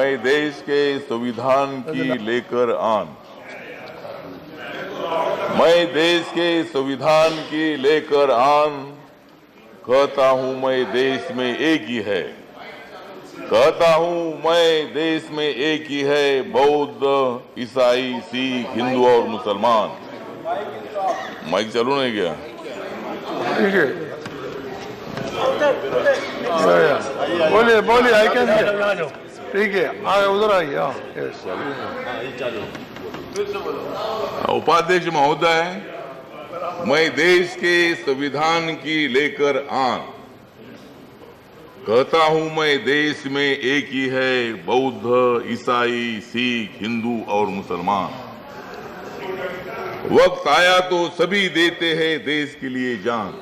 मैं देश के संविधान की लेकर आन। मैं देश के संविधान की लेकर आन। कहता हूं मैं देश में एक ही है। कहता हूं मैं देश में एक ही है, बौद्ध, ईसाई, सिख, हिंदू और मुसलमान। माइक चालू नहीं गया? ठीक है, बोलिए बोलिए, आई कैन हियर। ठीक है, उधर आइए। उपाध्यक्ष महोदय, मैं देश के संविधान की लेकर आन। कहता हूं मैं देश में एक ही है, बौद्ध, ईसाई, सिख, हिंदू और मुसलमान। वक्त आया तो सभी देते हैं देश के लिए जान।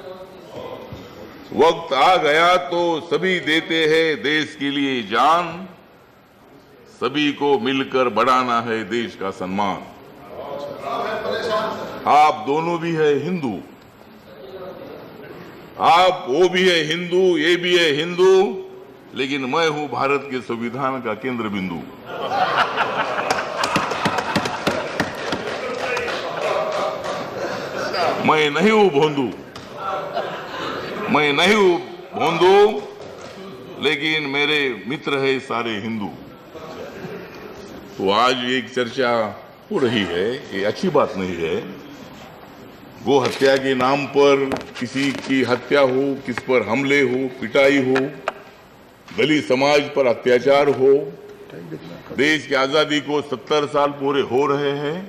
वक्त आ गया तो सभी देते हैं देश के लिए जान। सभी को मिलकर बढ़ाना है देश का सम्मान। आप दोनों भी है हिंदू, आप वो भी है हिंदू, ये भी है हिंदू, लेकिन मैं हूं भारत के संविधान का केंद्र बिंदु। मैं नहीं हूं भोंदू, मैं नहीं हूं भोंदू, लेकिन मेरे मित्र है सारे हिंदू। तो आज एक चर्चा हो रही है, ये अच्छी बात नहीं है। गो हत्या के नाम पर किसी की हत्या हो, किस पर हमले हो, पिटाई हो, दलित समाज पर अत्याचार हो। देश की आजादी को 70 साल पूरे हो रहे हैं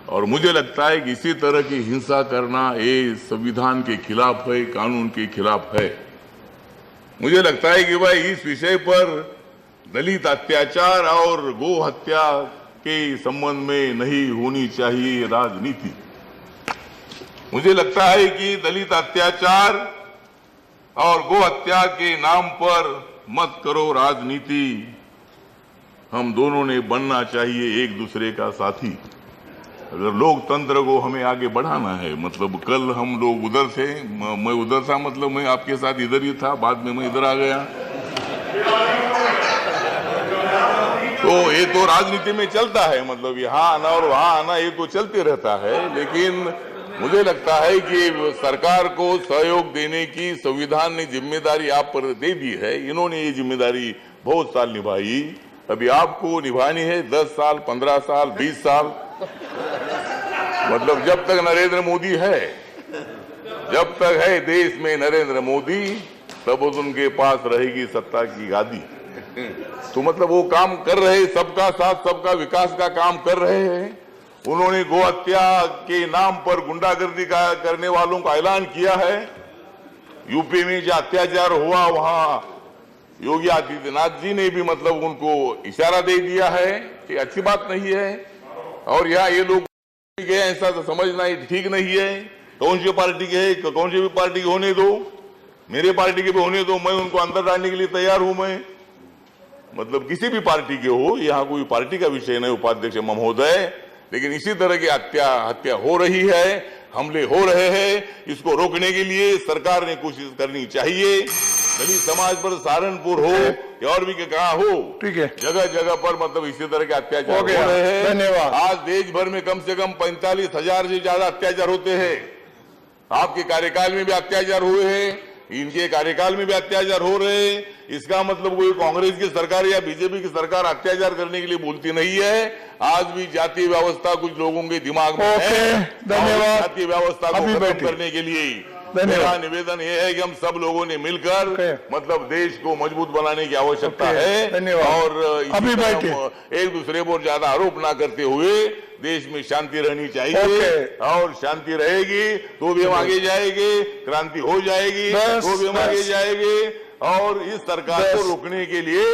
और मुझे लगता है कि इसी तरह की हिंसा करना ये संविधान के खिलाफ है, कानून के खिलाफ है। मुझे लगता है कि भाई इस विषय पर दलित अत्याचार और गो हत्या के संबंध में नहीं होनी चाहिए राजनीति। मुझे लगता है कि दलित अत्याचार और गो हत्या के नाम पर मत करो राजनीति। हम दोनों ने बनना चाहिए एक दूसरे का साथी। अगर लोकतंत्र को हमें आगे बढ़ाना है, मतलब कल हम लोग उधर थे, मैं उधर था, मतलब मैं आपके साथ इधर ही था, बाद में मैं इधर आ गया। तो ये तो राजनीति में चलता है, मतलब यहाँ आना और वहाँ आना ये तो चलते रहता है। लेकिन मुझे लगता है कि सरकार को सहयोग देने की संविधान ने जिम्मेदारी आप पर दे दी है। इन्होंने ये जिम्मेदारी बहुत साल निभाई, अभी आपको निभानी है 10 साल, 15 साल, 20 साल। मतलब जब तक नरेंद्र मोदी है, जब तक है देश में नरेंद्र मोदी, तब उनके पास रहेगी सत्ता की गादी। तो मतलब वो काम कर रहे, सबका साथ सबका विकास का काम कर रहे हैं। उन्होंने गो हत्या के नाम पर गुंडागर्दी का करने वालों का ऐलान किया है। यूपी में जो अत्याचार हुआ, वहां योगी आदित्यनाथ जी ने भी मतलब उनको इशारा दे दिया है कि अच्छी बात नहीं है। और यहाँ ये लोग गए, ऐसा तो समझना ही ठीक नहीं है। कौन सी पार्टी के है, कौन सी भी पार्टी के होने दो, मेरे पार्टी के भी होने दो, मैं उनको अंदर डालने के लिए तैयार हूं। मैं मतलब किसी भी पार्टी के हो, यहाँ कोई पार्टी का विषय नहीं उपाध्यक्ष महोदय। लेकिन इसी तरह की हत्या हो रही है, हमले हो रहे हैं, इसको रोकने के लिए सरकार ने कोशिश करनी चाहिए। दलित समाज पर सहारनपुर हो या और भी कहाँ हो, ठीक है, जगह जगह पर मतलब इसी तरह के अत्याचार हो रहे हैं। धन्यवाद। आज देश भर में कम से कम 45,000 से ज्यादा अत्याचार होते हैं। आपके कार्यकाल में भी अत्याचार हुए हैं, इनके कार्यकाल में भी अत्याचार हो रहे हैं। इसका मतलब कोई कांग्रेस की सरकार या बीजेपी की सरकार अत्याचार करने के लिए बोलती नहीं है। आज भी जातीय व्यवस्था कुछ लोगों के दिमाग में है। धन्यवाद। जातीय व्यवस्था को खत्म करने के लिए मेरा निवेदन ये है कि हम सब लोगों ने मिलकर मतलब देश को मजबूत बनाने की आवश्यकता है। और एक दूसरे पर ज्यादा आरोप ना करते हुए देश में शांति रहनी चाहिए। और शांति रहेगी तो भी हम आगे जाएंगे, क्रांति हो जाएगी तो भी हम आगे जाएंगे। और इस सरकार को रोकने के लिए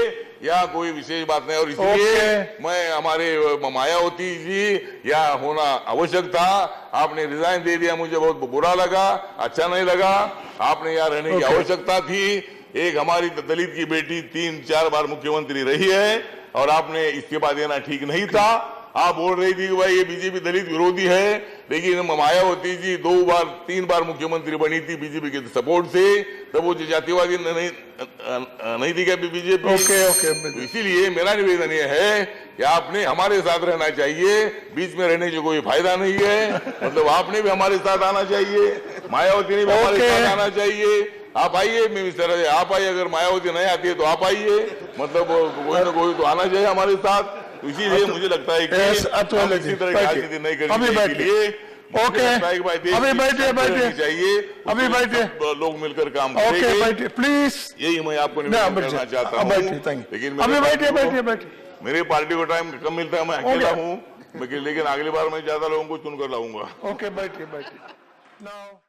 या कोई विशेष बात नहीं। और इसलिए मैं हमारे मायावती जी या होना आवश्यक था, आपने रिजाइन दे दिया, मुझे बहुत बुरा लगा, अच्छा नहीं लगा। आपने यहाँ रहने की आवश्यकता थी। एक हमारी दलित की बेटी 3-4 बार मुख्यमंत्री रही है और आपने इस्तीफा देना ठीक नहीं था। आप बोल रही थी कि भाई ये बीजेपी दलित विरोधी है, लेकिन मायावती जी 3 बार मुख्यमंत्री बनी थी बीजेपी के सपोर्ट से, तब वो जातिवादी नहीं थी क्या बीजेपी? ओके। इसीलिए मेरा निवेदन ये है कि आपने हमारे साथ रहना चाहिए, बीच में रहने से कोई फायदा नहीं है। मतलब आपने भी हमारे साथ आना चाहिए, मायावती ने भी हमारे साथ आना चाहिए। आप आइए, मैं इस तरह आप आइए, अगर मायावती नहीं आती है तो आप आइए, मतलब कोई ना कोई तो आना चाहिए हमारे साथ। तो इसीलिए मुझे लगता है कि हम इसी तरह की राजनीति नहीं करनी चाहिए। ओके, अभी बैठिए चाहिए, अभी बैठिए, लोग मिलकर काम ओके करेंगे। बैठिए प्लीज, यही मैं आपको निवेदन करना चाहता हूँ। लेकिन अभी बैठिए। मेरे पार्टी को टाइम कम मिलता है, मैं अकेला हूँ, लेकिन अगली बार मैं ज्यादा लोगों को चुनकर लाऊंगा। ओके बैठिए नाउ